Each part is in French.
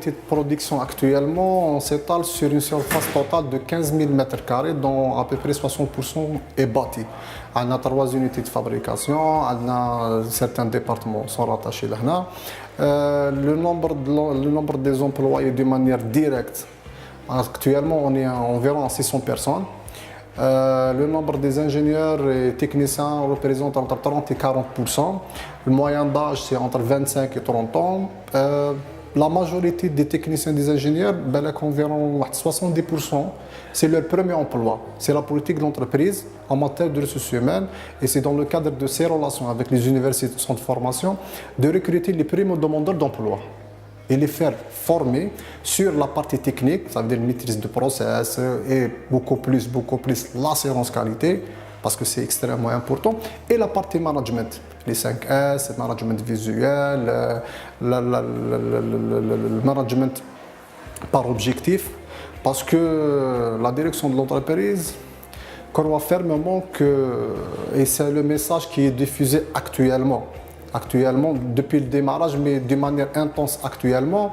unité de production actuellement, on s'étale sur une surface totale de 15 000 m², dont à peu près 60% est bâti. On a 3 unités de fabrication, on a certains départements sont rattachés là. Le nombre des employés de manière directe, actuellement on est environ à 600 personnes. Le nombre des ingénieurs et techniciens représente entre 30 et 40%. Le moyen d'âge, c'est entre 25 et 30 ans. La majorité des techniciens et des ingénieurs, environ 70%, c'est leur premier emploi. C'est la politique de l'entreprise en matière de ressources humaines et c'est dans le cadre de ces relations avec les universités de centres de formation de recruter les premiers demandeurs d'emploi et les faire former sur la partie technique, ça veut dire maîtrise de process et beaucoup plus l'assurance qualité, parce que c'est extrêmement important, et la partie management, les 5S, le management visuel, le management par objectif, parce que la direction de l'entreprise croit fermement que, et c'est le message qui est diffusé actuellement, depuis le démarrage, mais de manière intense actuellement,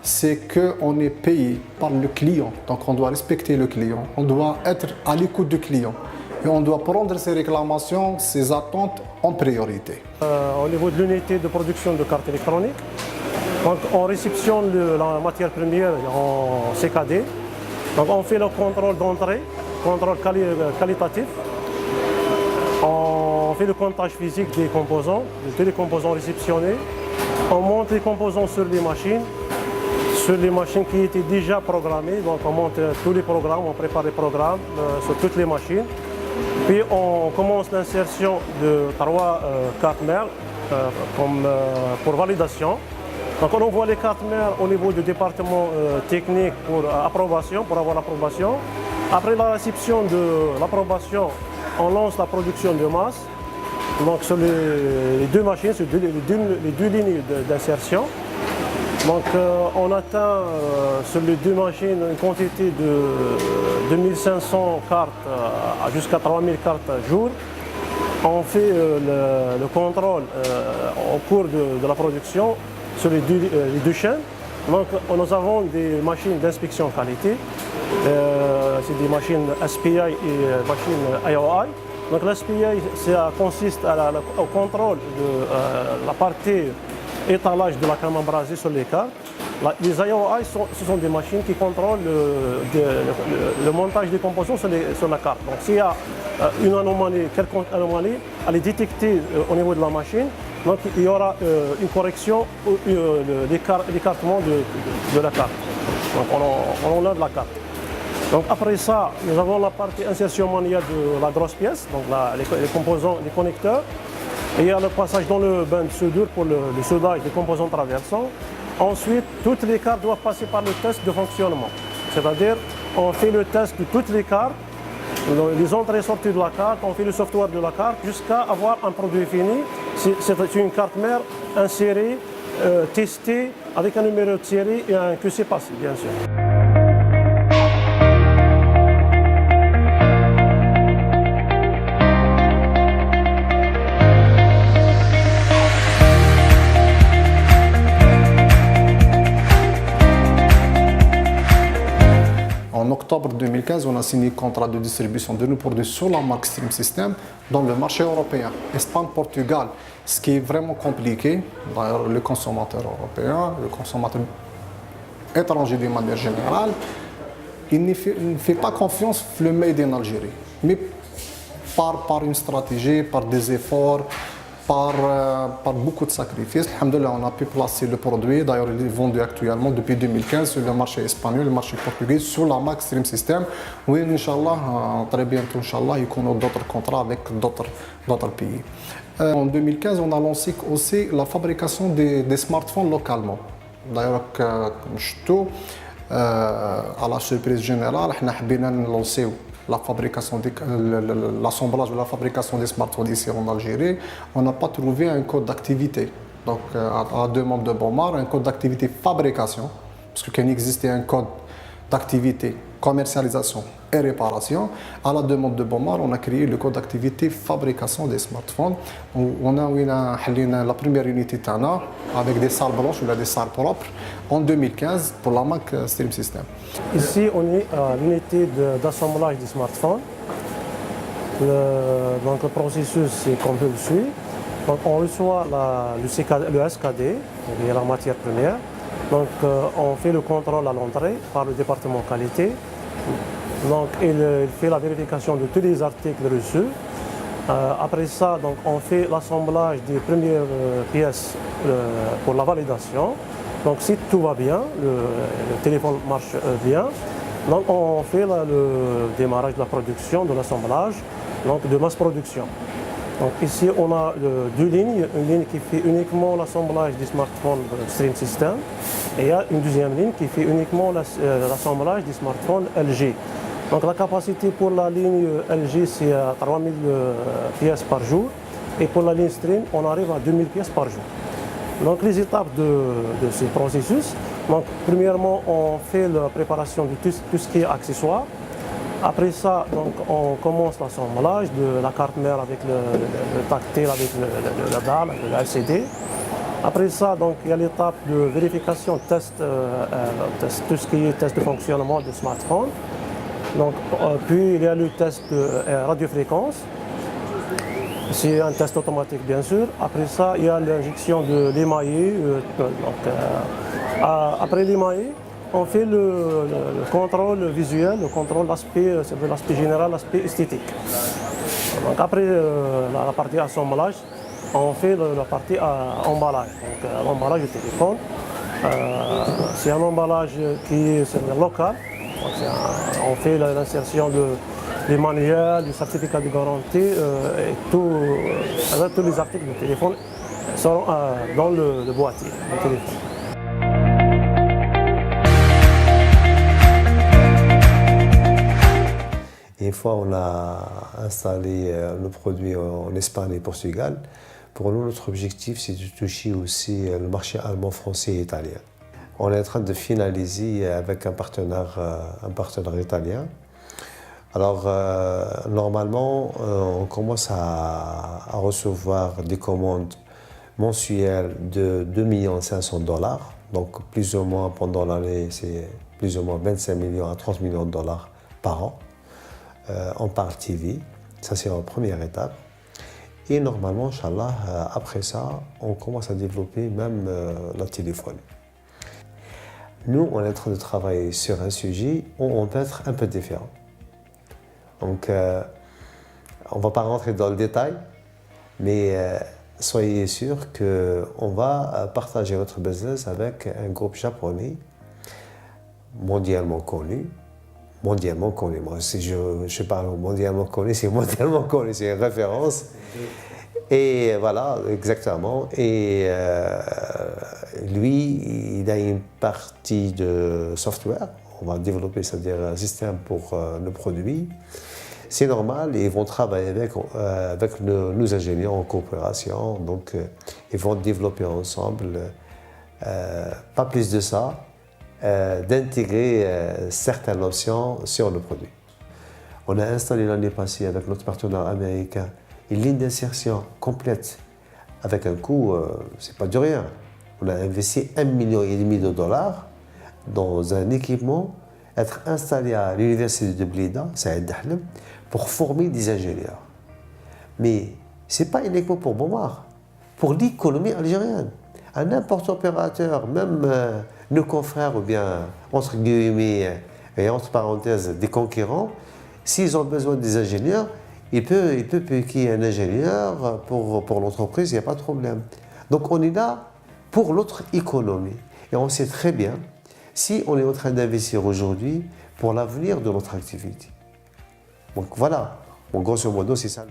c'est qu'on est payé par le client. Donc on doit respecter le client, on doit être à l'écoute du client et on doit prendre ses réclamations, ses attentes en priorité. Au niveau de l'unité de production de cartes électroniques, donc on réceptionne la matière première en CKD. Donc on fait le contrôle d'entrée, contrôle qualitatif. On fait le comptage physique des composants, de tous les composants réceptionnés. On monte les composants sur les machines qui étaient déjà programmées. Donc on monte tous les programmes, on prépare les programmes sur toutes les machines. Puis on commence l'insertion de 3 cartes mères pour validation. Donc on envoie les cartes mères au niveau du département technique pour approbation, pour avoir l'approbation. Après la réception de l'approbation, on lance la production de masse, donc sur les 2 machines, sur les deux lignes d'insertion. Donc on atteint sur les 2 machines une quantité de 2500 cartes jusqu'à 3000 cartes jour. On fait le contrôle au cours de la production sur les deux chaînes. Donc nous avons des machines d'inspection qualité. C'est des machines SPI et machines IOI. Donc l'SPI, ça consiste au contrôle de la partie étalage de la crème embrasée sur les cartes. Les IOI, ce sont des machines qui contrôlent le montage des composants sur la carte. Donc s'il y a une anomalie, quelconque anomalie, elle est détectée au niveau de la machine. Donc il y aura une correction ou l'écartement de la carte. Donc on enlève la carte. Donc après ça, nous avons la partie insertion manuelle de la grosse pièce, donc les composants, les connecteurs. Et il y a le passage dans le bain de soudure pour le soudage des composants traversants. Ensuite, toutes les cartes doivent passer par le test de fonctionnement. C'est-à-dire, on fait le test de toutes les cartes, les entrées et sorties de la carte, on fait le software de la carte jusqu'à avoir un produit fini. C'est une carte mère insérée, testée avec un numéro de série et un QC passé, bien sûr. En octobre 2015, on a signé un contrat de distribution de nos produits sur la marque Stream System dans le marché européen, Espagne, Portugal, ce qui est vraiment compliqué. D'ailleurs, le consommateur européen, le consommateur étranger de manière générale, il ne fait pas confiance au made in Algérie. Mais par une stratégie, par des efforts, par beaucoup de sacrifices. Alhamdoulilah, on a pu placer le produit. D'ailleurs, il est vendu actuellement depuis 2015 sur le marché espagnol, le marché portugais, sur la marque Stream System. Oui, Inch'Allah, très bientôt, Inch'Allah, il y aura d'autres contrats avec d'autres pays. En 2015, on a lancé aussi la fabrication des smartphones localement. D'ailleurs, comme je dis, à la surprise générale, on a lancé l'assemblage de la fabrication des smartphones ici en Algérie. On n'a pas trouvé un code d'activité. Donc, à la demande de Bomar, un code d'activité fabrication, parce qu'il existait un code d'activité commercialisation et réparation. À la demande de Bomar, on a créé le code d'activité fabrication des smartphones. On a la première unité Tana avec des salles blanches ou des salles propres en 2015 pour la marque Stream System. Ici, on est à l'unité d'assemblage des smartphones. Donc le processus, c'est comme le suit. Donc on reçoit le SKD, il y a la matière première. Donc on fait le contrôle à l'entrée par le département qualité. Donc il fait la vérification de tous les articles reçus. Après ça, donc, on fait l'assemblage des premières pièces pour la validation. Donc si tout va bien, le téléphone marche bien, donc on fait le démarrage de la production, de l'assemblage, donc de masse production. Donc ici on a deux lignes, une ligne qui fait uniquement l'assemblage des smartphones Stream System et il y a une deuxième ligne qui fait uniquement l'assemblage des smartphones LG. Donc la capacité pour la ligne LG c'est à 3000 pièces par jour et pour la ligne Stream on arrive à 2000 pièces par jour. Donc les étapes de ce processus, donc premièrement on fait la préparation de tout ce qui est accessoire. Après ça, donc, on commence l'assemblage de la carte mère avec le tactile, avec la dalle, le LCD. Après ça, donc, il y a l'étape de vérification, test, tout ce qui est test de fonctionnement du smartphone. Donc, puis il y a le test de radiofréquence. C'est un test automatique bien sûr. Après ça, il y a l'injection de l'émaillé. Après l'émaillé, on fait le contrôle visuel, le contrôle de l'aspect général, l'aspect esthétique. Donc après la partie assemblage, on fait la partie emballage. Donc l'emballage du téléphone, c'est un emballage qui est local. Donc, on fait l'insertion des manuels, du certificat de garantie et tous les articles du téléphone sont dans le boîtier du téléphone. Une fois on a installé le produit en Espagne et Portugal, pour nous notre objectif c'est de toucher aussi le marché allemand, français et italien. On est en train de finaliser avec un partenaire italien. Alors normalement on commence à recevoir des commandes mensuelles de 2 500 000 $. Donc plus ou moins pendant l'année c'est plus ou moins 25 millions à 30 millions de dollars par an. On parle TV, ça c'est la première étape. Et normalement, Inch'Allah, après ça, on commence à développer même la téléphonie. Nous, on est en train de travailler sur un sujet où on peut être un peu différent. Donc, on ne va pas rentrer dans le détail, mais soyez sûrs qu'on va partager notre business avec un groupe japonais mondialement connu. Mondialement connu. Moi, si je parle mondialement connu, c'est mondialement connu, c'est une référence. Et voilà, exactement. Et lui, il a une partie de software. On va développer, c'est-à-dire un système pour le produit. C'est normal, ils vont travailler avec nos ingénieurs en coopération. Donc, ils vont développer ensemble. Pas plus de ça. D'intégrer certaines options sur le produit. On a installé l'année passée avec notre partenaire américain une ligne d'insertion complète avec un coût, c'est pas de rien. On a investi 1,5 million de dollars dans un équipement, être installé à l'université de Blida, Saïd Dahlem, pour former des ingénieurs. Mais c'est pas uniquement pour Bomar, pour l'économie algérienne. À n'importe opérateur, même nos confrères ou bien entre guillemets et entre parenthèses des concurrents, s'ils ont besoin des ingénieurs, il peut piquer un ingénieur pour l'entreprise, il n'y a pas de problème. Donc on est là pour notre économie. Et on sait très bien si on est en train d'investir aujourd'hui pour l'avenir de notre activité. Donc voilà, grosso modo c'est ça.